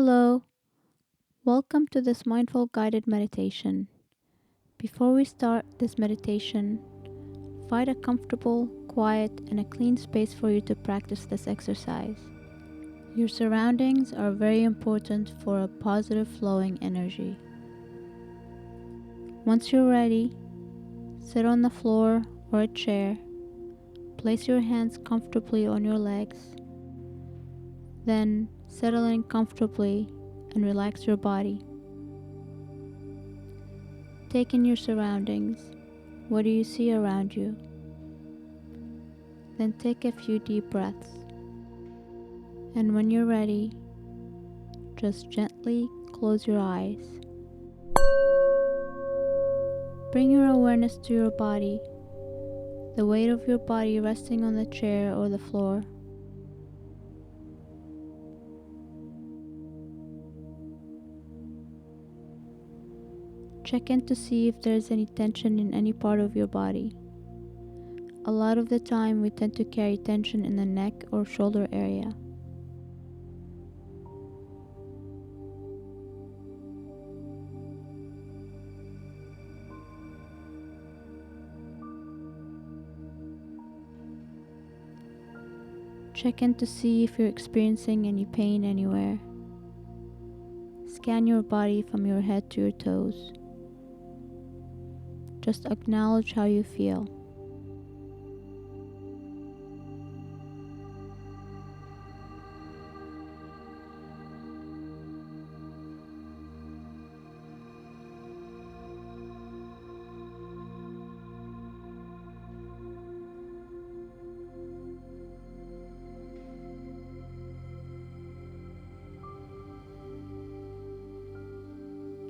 Hello, welcome to this mindful guided meditation. Before we start this meditation, find a comfortable, quiet, and a clean space for you to practice this exercise. Your surroundings are very important for a positive flowing energy. Once you're ready, sit on the floor or a chair. Place your hands comfortably on your legs. Then settle in comfortably and relax your body. Take in your surroundings. What do you see around you? Then take a few deep breaths. And when you're ready, just gently close your eyes. Bring your awareness to your body, the weight of your body resting on the chair or the floor. Check in to see if there's any tension in any part of your body. A lot of the time we tend to carry tension in the neck or shoulder area. Check in to see if you're experiencing any pain anywhere. Scan your body from your head to your toes. Just acknowledge how you feel.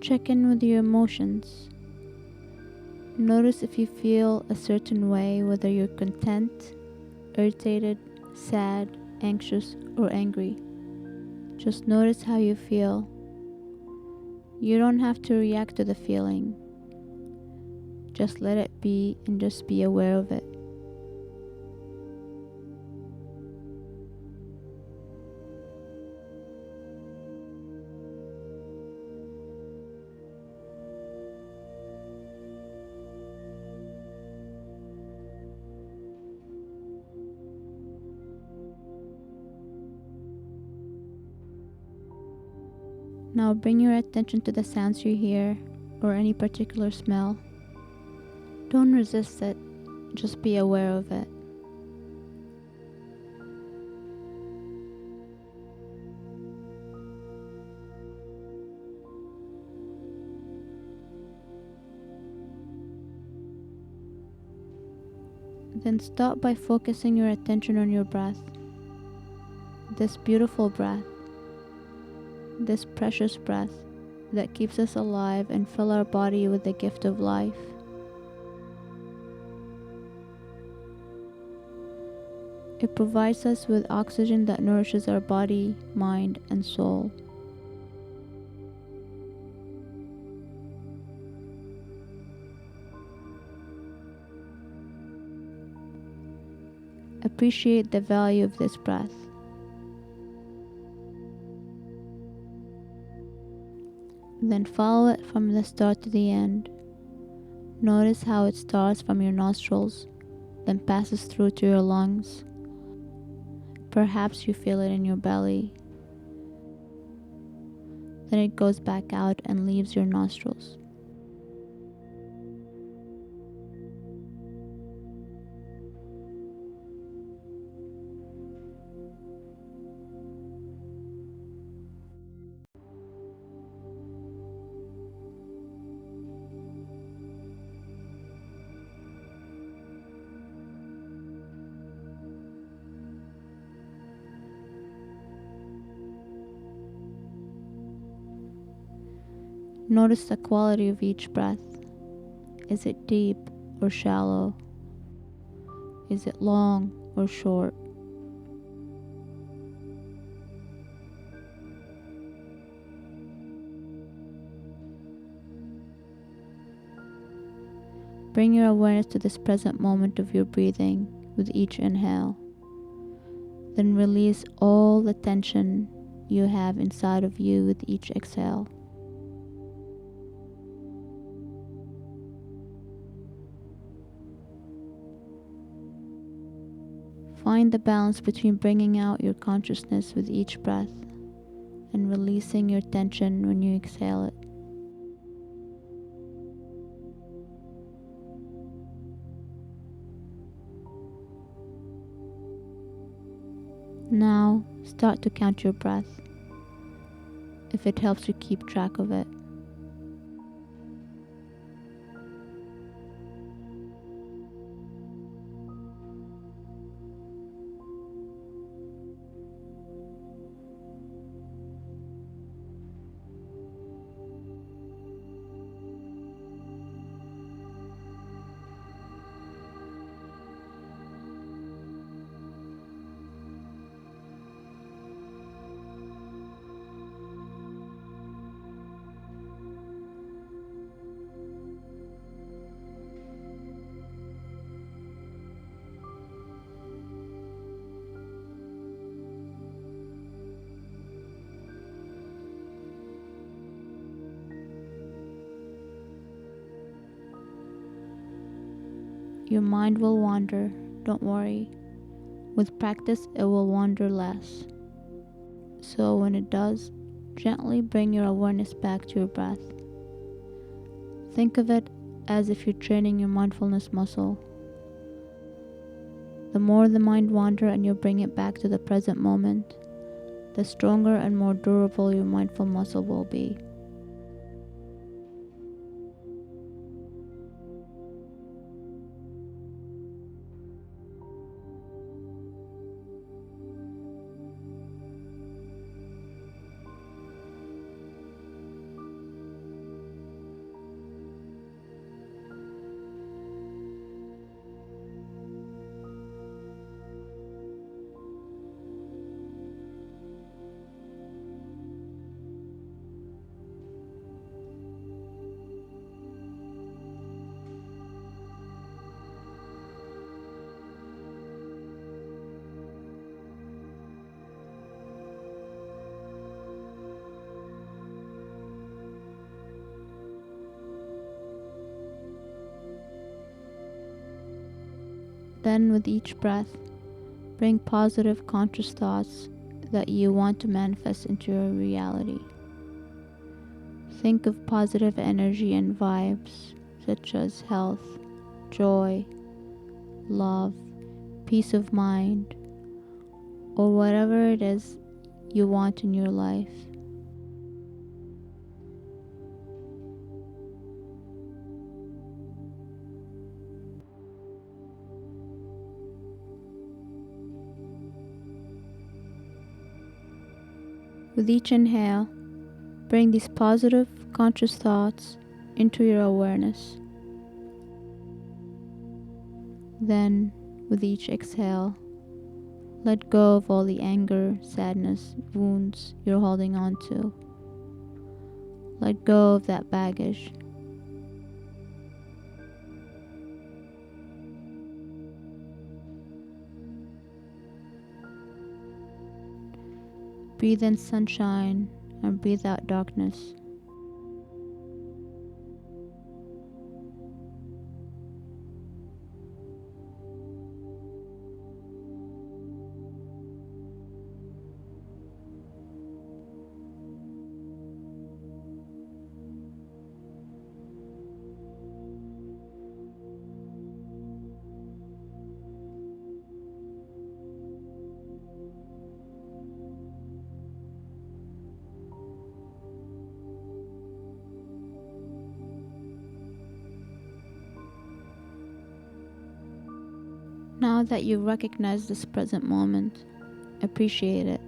Check in with your emotions. Notice if you feel a certain way, whether you're content, irritated, sad, anxious, or angry. Just notice how you feel. You don't have to react to the feeling. Just let it be and just be aware of it. Now bring your attention to the sounds you hear or any particular smell. Don't resist it, just be aware of it. Then stop by focusing your attention on your breath. This beautiful breath, this precious breath that keeps us alive and fill our body with the gift of life. It provides us with oxygen that nourishes our body, mind, and soul. Appreciate the value of this breath. Then follow it from the start to the end. Notice how it starts from your nostrils, then passes through to your lungs. Perhaps you feel it in your belly. Then it goes back out and leaves your nostrils. Notice the quality of each breath. Is it deep or shallow? Is it long or short? Bring your awareness to this present moment of your breathing with each inhale. Then release all the tension you have inside of you with each exhale. Find the balance between bringing out your consciousness with each breath and releasing your tension when you exhale it. Now, start to count your breath, if it helps you keep track of it. Your mind will wander, don't worry. With practice, it will wander less. So when it does, gently bring your awareness back to your breath. Think of it as if you're training your mindfulness muscle. The more the mind wanders and you bring it back to the present moment, the stronger and more durable your mindful muscle will be. Then with each breath, bring positive conscious thoughts that you want to manifest into your reality. Think of positive energy and vibes such as health, joy, love, peace of mind, or whatever it is you want in your life. With each inhale, bring these positive conscious thoughts into your awareness. Then, with each exhale, let go of all the anger, sadness, wounds you're holding on to. Let go of that baggage. Breathe in sunshine and breathe out darkness. Now that you recognize this present moment, appreciate it.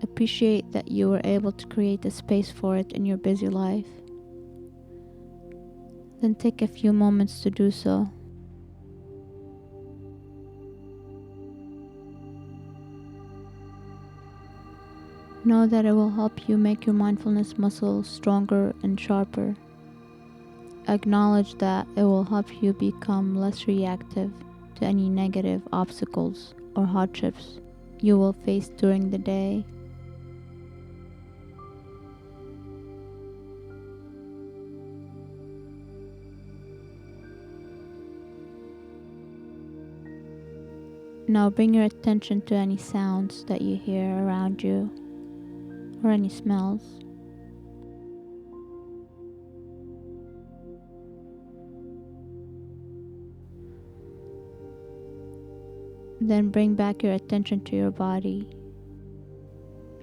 Appreciate that you were able to create a space for it in your busy life. Then take a few moments to do so. Know that it will help you make your mindfulness muscle stronger and sharper. Acknowledge that it will help you become less reactive to any negative obstacles or hardships you will face during the day. Now bring your attention to any sounds that you hear around you or any smells. Then bring back your attention to your body,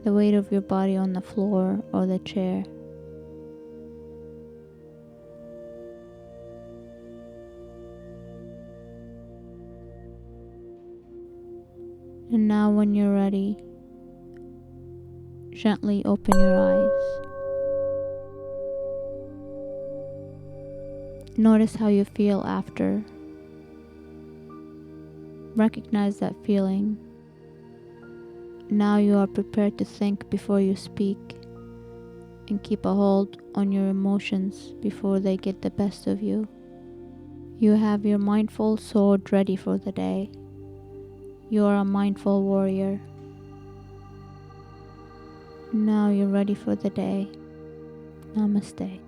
the weight of your body on the floor or the chair. And now when you're ready, gently open your eyes. Notice how you feel after. Recognize that feeling. Now you are prepared to think before you speak and keep a hold on your emotions before they get the best of you. You have your mindful sword ready for the day. You are a mindful warrior. Now you're ready for the day. Namaste.